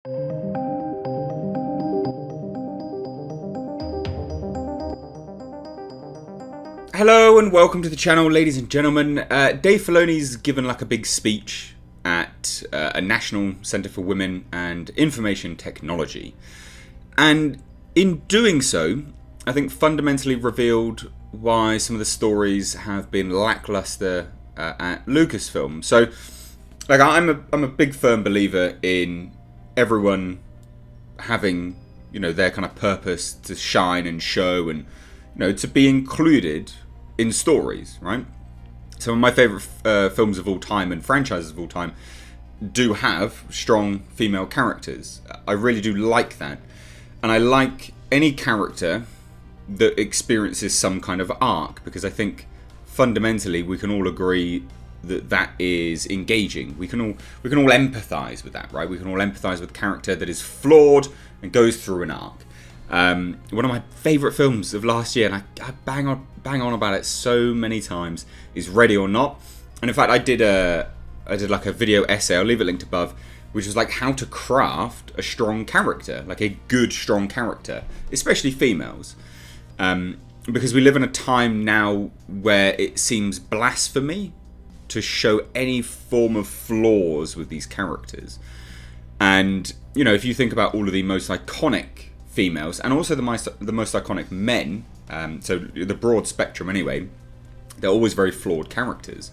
Hello and welcome to the channel, ladies and gentlemen. Dave Filoni's given like a big speech at a National Centre for Women and Information Technology. And in doing so, I think fundamentally revealed why some of the stories have been lackluster at Lucasfilm. So, like, I'm a big firm believer in everyone having, their kind of purpose to shine and show and, to be included in stories, right? Some of my favourite films of all time and franchises of all time do have strong female characters. I really do like that. And I like any character that experiences some kind of arc, because I think fundamentally we can all agree that that is engaging. We can all empathise with that, right? We can all empathise with a character that is flawed and goes through an arc. One of my favourite films of last year, and I bang on about it so many times, is Ready or Not. And in fact, I did like a video essay, I'll leave it linked above, which was like how to craft a strong character, like a good strong character, especially females. Because we live in a time now where it seems blasphemy to show any form of flaws with these characters. And, if you think about all of the most iconic females, and also the most iconic men, so the broad spectrum anyway, they're always very flawed characters.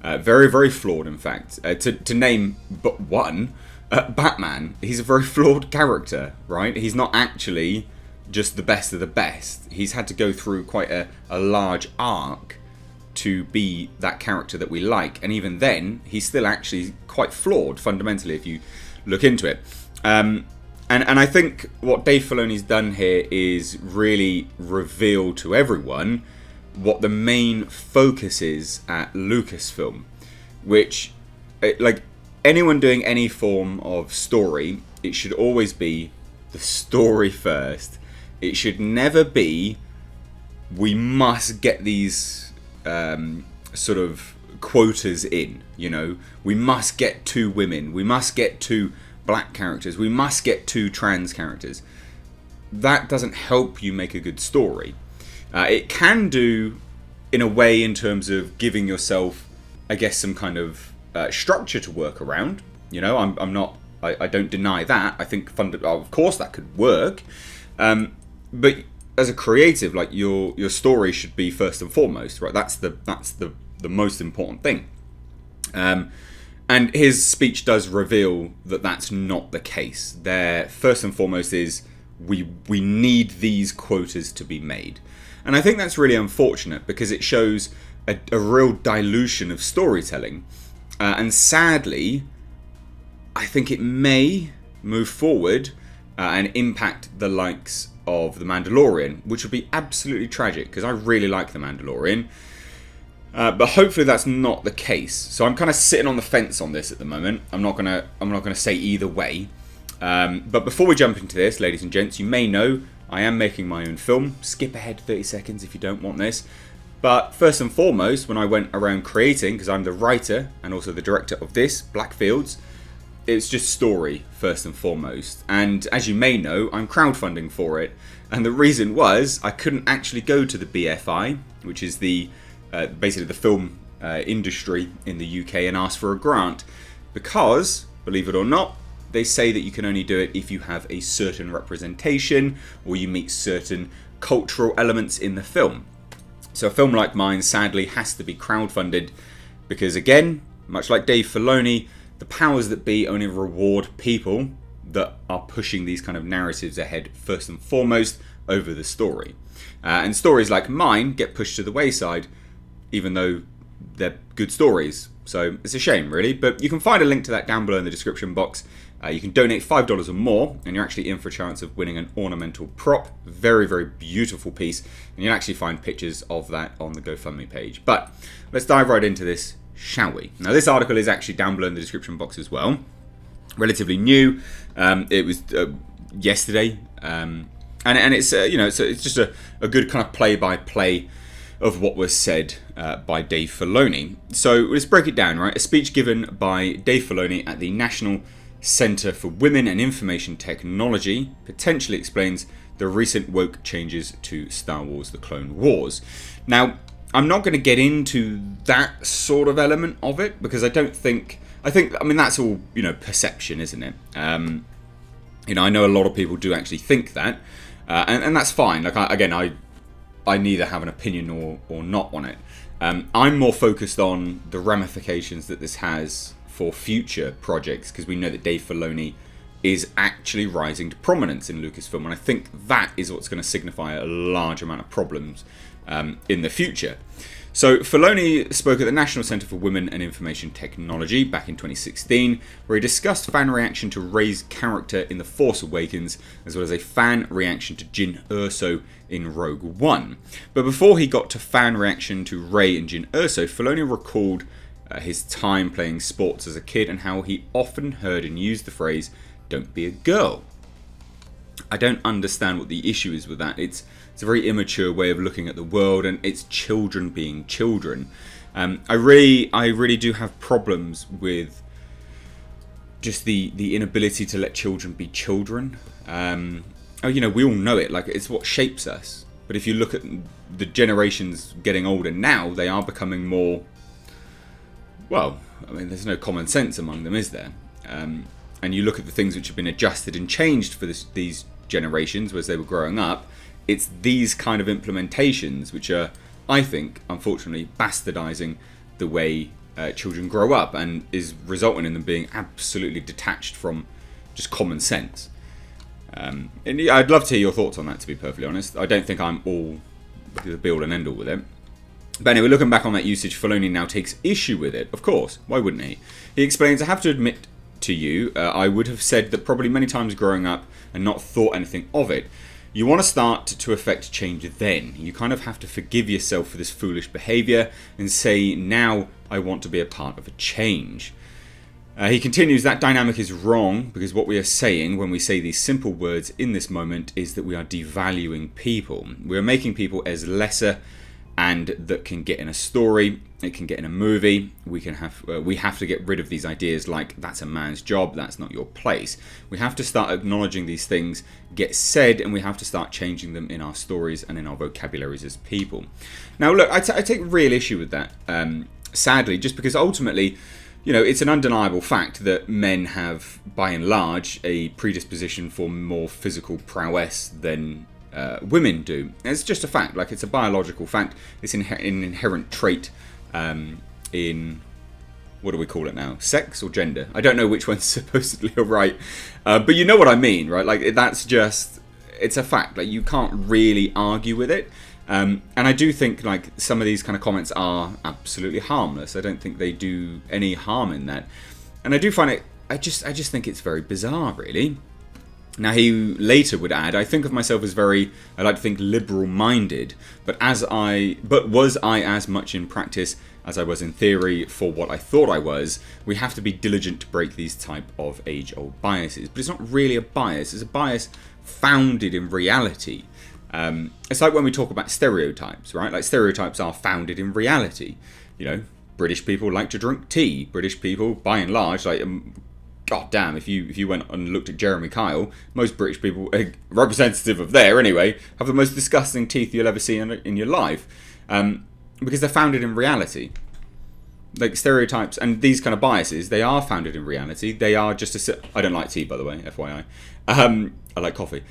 Very, very flawed, in fact. To name but one, Batman, he's a very flawed character, right? He's not actually just the best of the best. He's had to go through quite a large arc to be that character that we like. And even then, he's still actually quite flawed, fundamentally, if you look into it. And I think what Dave Filoni's done here is really reveal to everyone what the main focus is at Lucasfilm, which, like, anyone doing any form of story, it should always be the story first. It should never be, we must get these sort of quotas in, we must get 2 women, we must get 2 black characters, we must get 2 trans characters. That doesn't help you make a good story. It can do in a way in terms of giving yourself, I guess, some kind of structure to work around. I don't deny that. I think of course that could work. But as a creative, like, your story should be first and foremost, right? That's the most important thing. And his speech does reveal that that's not the case. There, first and foremost, is we need these quotas to be made. And I think that's really unfortunate, because it shows a real dilution of storytelling. And sadly, I think it may move forward and impact the likes of The Mandalorian, which would be absolutely tragic, because I really like The Mandalorian. But hopefully that's not the case. So I'm kind of sitting on the fence on this at the moment. I'm not gonna say either way. But before we jump into this, ladies and gents, you may know I am making my own film. Skip ahead 30 seconds if you don't want this. But first and foremost, when I went around creating, because I'm the writer and also the director of this, Blackfields, it's just story first and foremost. And as you may know, I'm crowdfunding for it. And the reason was I couldn't actually go to the BFI, which is basically the film industry in the UK, and ask for a grant, because, believe it or not, they say that you can only do it if you have a certain representation or you meet certain cultural elements in the film. So a film like mine sadly has to be crowdfunded, because again, much like Dave Filoni, the powers that be only reward people that are pushing these kind of narratives ahead first and foremost over the story. And stories like mine get pushed to the wayside, even though they're good stories. So it's a shame, really. But you can find a link to that down below in the description box. You can donate $5 or more, and you're actually in for a chance of winning an ornamental prop. Very, very beautiful piece. And you'll actually find pictures of that on the GoFundMe page. But let's dive right into this, shall we? Now, this article is actually down below in the description box as well. Relatively new. It was yesterday. And it's, it's just a good kind of play-by-play of what was said by Dave Filoni. So let's break it down, right? A speech given by Dave Filoni at the National Center for Women and Information Technology potentially explains the recent woke changes to Star Wars: The Clone Wars. Now, I'm not going to get into that sort of element of it because I think that's all, perception, isn't it? I know a lot of people do actually think that, and that's fine. Like, I neither have an opinion or not on it. I'm more focused on the ramifications that this has for future projects, because we know that Dave Filoni is actually rising to prominence in Lucasfilm, and I think that is what's going to signify a large amount of problems in the future. So Filoni spoke at the National Center for Women and Information Technology back in 2016, where he discussed fan reaction to Rey's character in The Force Awakens, as well as a fan reaction to Jyn Erso in Rogue One. But before he got to fan reaction to Rey and Jyn Erso, Filoni recalled his time playing sports as a kid and how he often heard and used the phrase, "Don't be a girl." I don't understand what the issue is with that. It's a very immature way of looking at the world, and it's children being children. I really do have problems with just the inability to let children be children. We all know it. Like, it's what shapes us. But if you look at the generations getting older now, they are becoming more. Well, there's no common sense among them, is there? And you look at the things which have been adjusted and changed for these generations as they were growing up. It's these kind of implementations which are, I think, unfortunately, bastardizing the way children grow up, and is resulting in them being absolutely detached from just common sense. And I'd love to hear your thoughts on that, to be perfectly honest. I don't think I'm all the be all and end all with it. But anyway, looking back on that usage, Filoni now takes issue with it. Of course, why wouldn't he? He explains, "I have to admit to you, I would have said that probably many times growing up and not thought anything of it. You want to start to affect change then. You kind of have to forgive yourself for this foolish behaviour and say, now I want to be a part of a change." He continues, "That dynamic is wrong, because what we are saying when we say these simple words in this moment is that we are devaluing people. We are making people as lesser, and that can get in a story, it can get in a movie. We have to get rid of these ideas like that's a man's job, that's not your place. We have to start acknowledging these things get said, and we have to start changing them in our stories and in our vocabularies as people." Now, look, I take real issue with that, sadly, just because ultimately, it's an undeniable fact that men have, by and large, a predisposition for more physical prowess than women do. It's just a fact. Like, it's a biological fact. It's an inherent trait in, what do we call it now? Sex or gender? I don't know which one's supposedly right. But you know what I mean, right? Like, that's just, it's a fact. Like, you can't really argue with it. And I do think, like, some of these kind of comments are absolutely harmless. I don't think they do any harm in that. And I do find it, I just think it's very bizarre, really. Now, he later would add, "I think of myself as I like to think liberal-minded, but was I as much in practice as I was in theory for what I thought I was? We have to be diligent to break these type of age-old biases." But it's not really a bias. It's a bias founded in reality. It's like when we talk about stereotypes, right? Like, stereotypes are founded in reality. British people like to drink tea. British people, by and large, like... God damn, if you went and looked at Jeremy Kyle, most British people, representative of there anyway, have the most disgusting teeth you'll ever see in your life. Because they're founded in reality. Like, stereotypes and these kind of biases, they are founded in reality. They are just I don't like tea, by the way, FYI. I like coffee.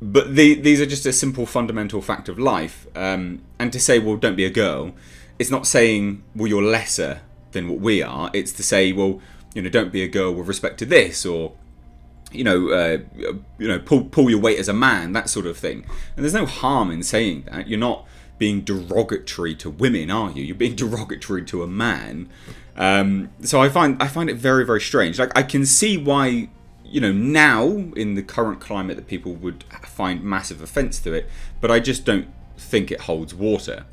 But these are just a simple fundamental fact of life. And to say, well, don't be a girl, it's not saying, well, you're lesser than what we are. It's to say, well, don't be a girl with respect to this, or pull your weight as a man, that sort of thing. And there's no harm in saying that. You're not being derogatory to women, are you? You're being derogatory to a man. So I find it very, very strange. Like, I can see why, now in the current climate that people would find massive offence to it, but I just don't think it holds water.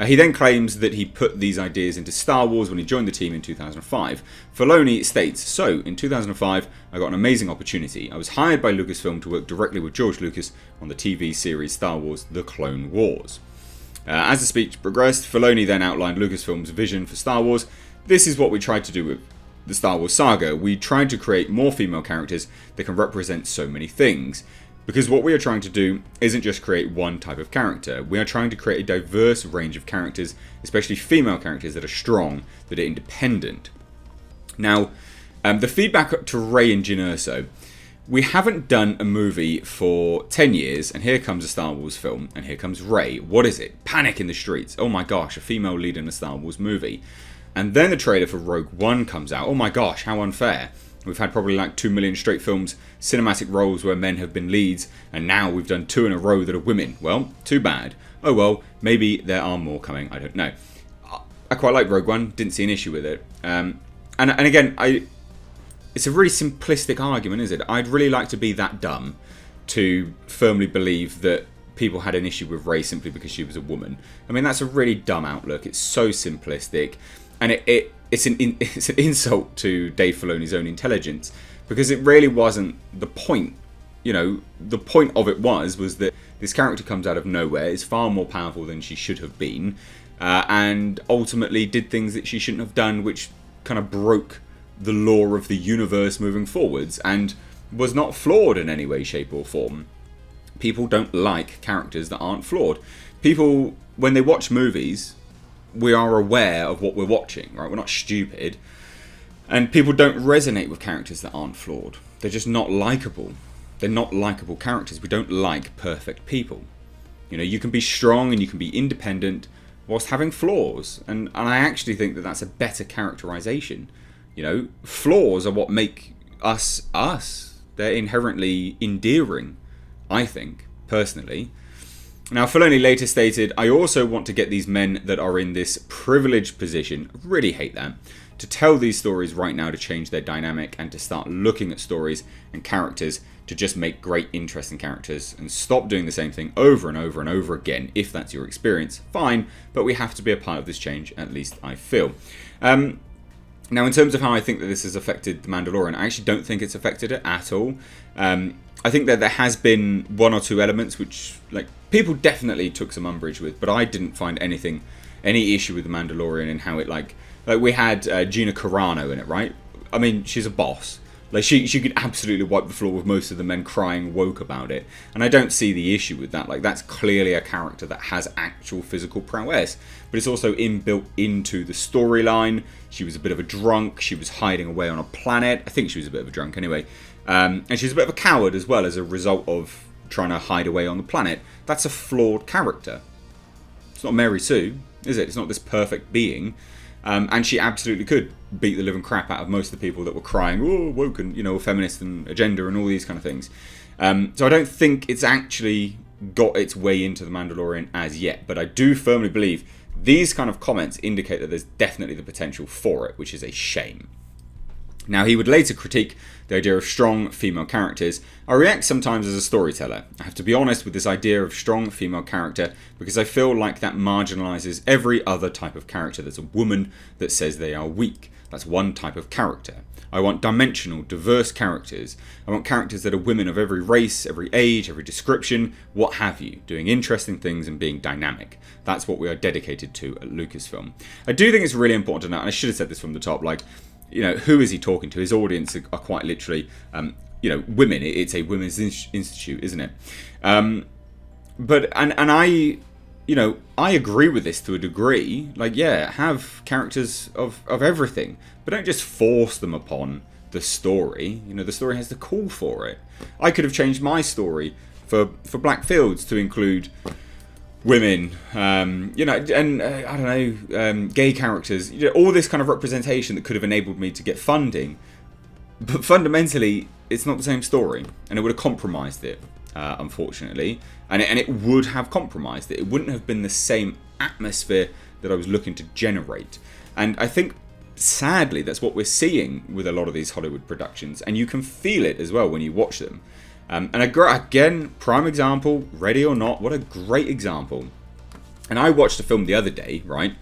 He then claims that he put these ideas into Star Wars when he joined the team in 2005. Filoni states, "So, in 2005, I got an amazing opportunity. I was hired by Lucasfilm to work directly with George Lucas on the TV series Star Wars: The Clone Wars." As the speech progressed, Filoni then outlined Lucasfilm's vision for Star Wars. "This is what we tried to do the Star Wars saga. We tried to create more female characters that can represent so many things. Because what we are trying to do isn't just create one type of character. We are trying to create a diverse range of characters, especially female characters that are strong, that are independent. Now, the feedback to Rey and Jyn Erso. We haven't done a movie for 10 years, and here comes a Star Wars film, and here comes Rey. What is it? Panic in the streets. Oh my gosh, a female lead in a Star Wars movie. And then the trailer for Rogue One comes out. Oh my gosh, how unfair. We've had probably like 2 million straight films, cinematic roles where men have been leads, and now we've done 2 in a row that are women. Well, too bad. Oh well, maybe there are more coming, I don't know. I quite like Rogue One, didn't see an issue with it. And again, it's a really simplistic argument, is it? I'd really like to be that dumb to firmly believe that people had an issue with Rey simply because she was a woman. I mean, that's a really dumb outlook. It's so simplistic, and it's an insult to Dave Filoni's own intelligence, because it really wasn't the point. You know, the point of it was that this character comes out of nowhere, is far more powerful than she should have been, and ultimately did things that she shouldn't have done, which kind of broke the law of the universe moving forwards, and was not flawed in any way, shape or form. People don't like characters that aren't flawed. People, when they watch movies, we are aware of what we're watching, right? We're not stupid. And people don't resonate with characters that aren't flawed. They're just not likable. They're not likable characters. We don't like perfect people. You know, you can be strong and you can be independent whilst having flaws. And I actually think that that's a better characterization. You know, flaws are what make us us. They're inherently endearing, I think, personally. Now, Filoni later stated, I also want to get these men that are in this privileged position, I really hate that, to tell these stories right now to change their dynamic and to start looking at stories and characters to just make great, interesting characters and stop doing the same thing over and over and over again. If that's your experience, fine, but we have to be a part of this change, at least I feel. Now, in terms of how I think that this has affected The Mandalorian, I actually don't think it's affected it at all. I think that there has been 1 or 2 elements which, like, people definitely took some umbrage with, but I didn't find any issue with The Mandalorian and how it, like we had Gina Carano in it, right? I mean, she's a boss. Like, she could absolutely wipe the floor with most of the men crying woke about it. And I don't see the issue with that. Like, that's clearly a character that has actual physical prowess. But it's also inbuilt into the storyline. She was a bit of a drunk. She was hiding away on a planet. I think she was a bit of a drunk anyway. And she's a bit of a coward as well as a result of trying to hide away on the planet. That's a flawed character. It's not Mary Sue, is it? It's not this perfect being. And she absolutely could beat the living crap out of most of the people that were crying, oh, woke and, you know, feminist and agenda and all these kind of things. So I don't think it's actually got its way into The Mandalorian as yet. But I do firmly believe these kind of comments indicate that there's definitely the potential for it, which is a shame. Now, he would later critique the idea of strong female characters. I react sometimes as a storyteller. I have to be honest with this idea of strong female character because I feel like that marginalizes every other type of character. There's a woman that says they are weak. That's one type of character. I want dimensional, diverse characters. I want characters that are women of every race, every age, every description, what have you, doing interesting things and being dynamic. That's what we are dedicated to at Lucasfilm. I do think it's really important to note, and I should have said this from the top, like, you know, who is he talking to? His audience are quite literally, you know, women. It's a women's institute, isn't it? But I, you know, I agree with this to a degree. Like, yeah, have characters of everything, but don't just force them upon the story. You know, the story has to call for it. I could have changed my story for Black Fields to include women, you know, and I don't know, gay characters, you know, all this kind of representation that could have enabled me to get funding. But fundamentally, it's not the same story, and it would have compromised it, unfortunately. And it would have compromised it. It wouldn't have been the same atmosphere that I was looking to generate. And I think, sadly, that's what we're seeing with a lot of these Hollywood productions, and you can feel it as well when you watch them. And again, prime example, Ready or Not, what a great example. And I watched a film the other day, right,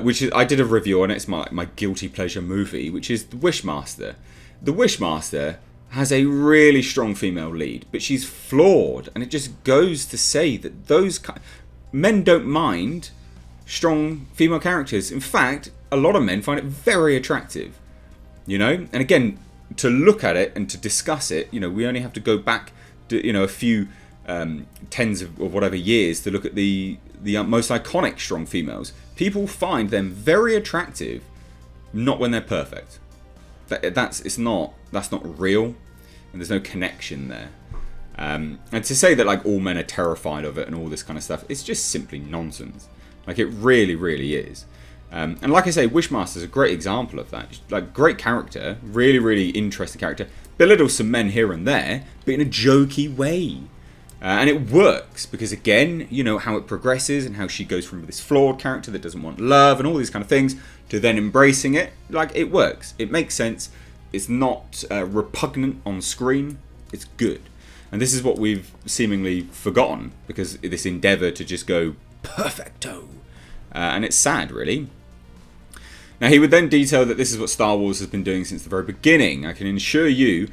which is, I did a review on it, it's my guilty pleasure movie, which is The Wishmaster. The Wishmaster has a really strong female lead, but she's flawed, and it just goes to say that men don't mind strong female characters. In fact, a lot of men find it very attractive. you know. And again, to look at it and to discuss it, you know, we only have to go back to, you know, a few tens of whatever years to look at the most iconic strong females. People find them very attractive, not when they're perfect. That's not real, and there's no connection there. And to say that like all men are terrified of it and all this kind of stuff, it's just simply nonsense. Like it really, really is. And like I say, Wishmaster's a great example of that. Like great character, really, really interesting character. Belittles some men here and there, but in a jokey way. And it works because, again, you know how it progresses and how she goes from this flawed character that doesn't want love and all these kind of things to then embracing it. Like, it works. It makes sense. It's not repugnant on screen. It's good. And this is what we've seemingly forgotten because this endeavour to just go perfecto. And it's sad, really. Now, he would then detail that this is what Star Wars has been doing since the very beginning. I can assure you,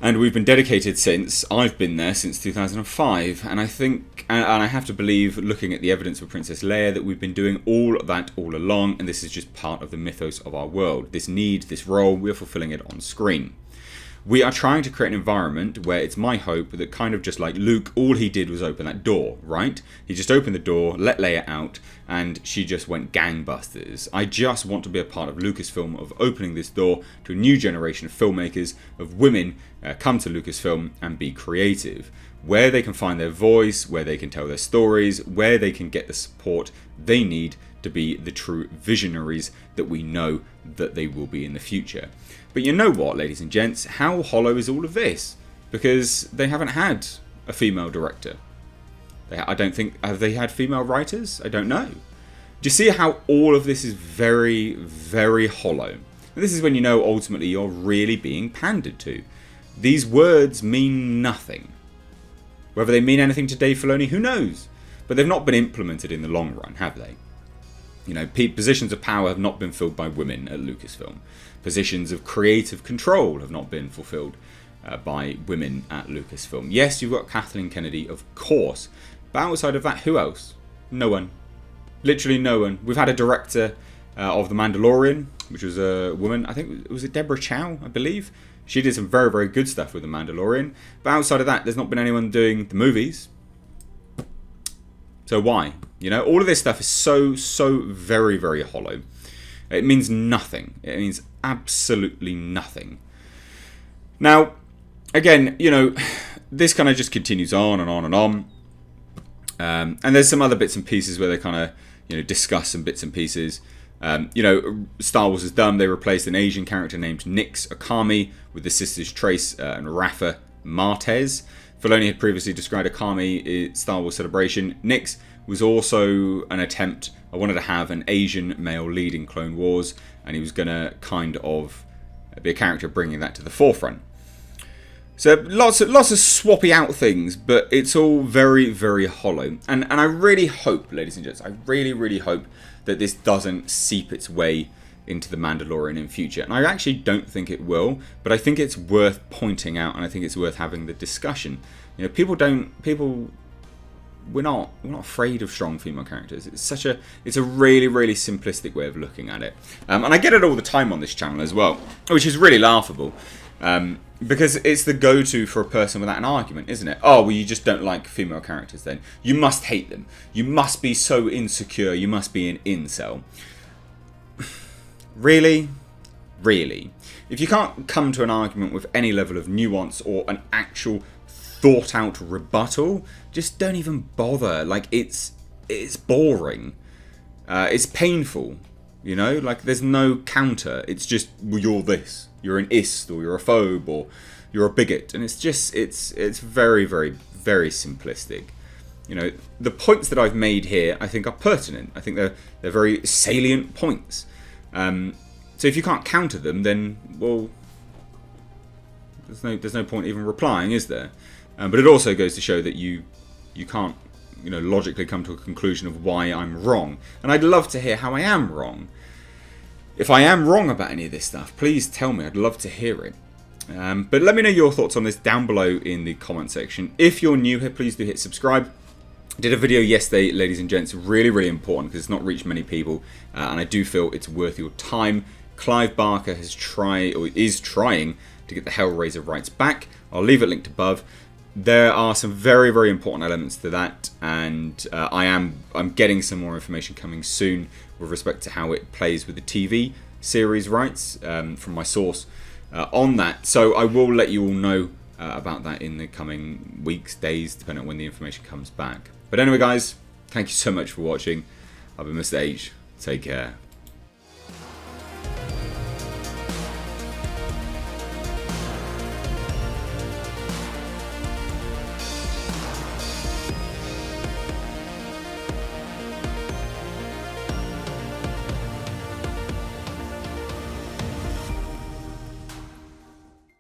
and we've been dedicated since, I've been there since 2005, and I think, and I have to believe, looking at the evidence of Princess Leia, that we've been doing all that all along, and this is just part of the mythos of our world. This need, this role, we're fulfilling it on screen. We are trying to create an environment where it's my hope that kind of just like Luke, all he did was open that door, right? He just opened the door, let Leia out, and she just went gangbusters. I just want to be a part of Lucasfilm of opening this door to a new generation of filmmakers, of women come to Lucasfilm and be creative, where they can find their voice, where they can tell their stories, where they can get the support they need to be the true visionaries that we know that they will be in the future. But you know what, ladies and gents, how hollow is all of this? Because they haven't had a female director. I don't think, have they had female writers? I don't know. Do you see how all of this is very, very hollow? And this is when you know ultimately you're really being pandered to. These words mean nothing. Whether they mean anything to Dave Filoni, who knows? But they've not been implemented in the long run, have they? You know, positions of power have not been filled by women at Lucasfilm. Positions of creative control have not been fulfilled by women at Lucasfilm. Yes, you've got Kathleen Kennedy, of course. But outside of that, who else? No one. Literally no one. We've had a director of The Mandalorian, which was a woman. I think, was it Deborah Chow, I believe? She did some very, very good stuff with The Mandalorian. But outside of that, there's not been anyone doing the movies. So why? You know, all of this stuff is so very, very hollow. It means nothing. It means absolutely nothing. Now, again, you know, this kind of just continues on and on and on. And there's some other bits and pieces where they kind of, you know, discuss some bits and pieces. You know, Star Wars is done. They replaced an Asian character named Nix Akami with the sisters Trace and Rafa Martez. Filoni had previously described Akami in Star Wars Celebration. Nix was also an attempt. I wanted to have an Asian male lead in Clone Wars, and he was going to kind of be a character bringing that to the forefront. So lots of swappy out things, but it's all very, very hollow. And I really hope, ladies and gents, I really, really hope that this doesn't seep its way into The Mandalorian in future. And I actually don't think it will, but I think it's worth pointing out, and I think it's worth having the discussion. You know, we're not afraid of strong female characters. It's a really, really simplistic way of looking at it. And I get it all the time on this channel as well, which is really laughable. Because it's the go-to for a person without an argument, isn't it? Oh, well, you just don't like female characters then. You must hate them. You must be so insecure. You must be an incel. Really? Really? If you can't come to an argument with any level of nuance or an actual thought-out rebuttal, just don't even bother. Like, it's boring. It's painful. You know? Like, there's no counter. It's just, well, you're this. You're an ist, or you're a phobe, or you're a bigot. And it's just, it's very, very, very simplistic. You know, the points that I've made here, I think, are pertinent. I think they're very salient points. So if you can't counter them, then, well, there's no point even replying, is there? But it also goes to show that you can't, you know, logically come to a conclusion of why I'm wrong. And I'd love to hear how I am wrong. If I am wrong about any of this stuff, please tell me. I'd love to hear it. But let me know your thoughts on this down below in the comment section. If you're new here, please do hit subscribe. I did a video yesterday, ladies and gents, really, really important because it's not reached many people. And I do feel it's worth your time. Clive Barker is trying to get the Hellraiser rights back. I'll leave it linked above. There are some very, very important elements to that, and I'm getting some more information coming soon with respect to how it plays with the TV series rights from my source on that. So I will let you all know about that in the coming weeks, days, depending on when the information comes back. But anyway, guys, thank you so much for watching. I've been Mr. H. Take care.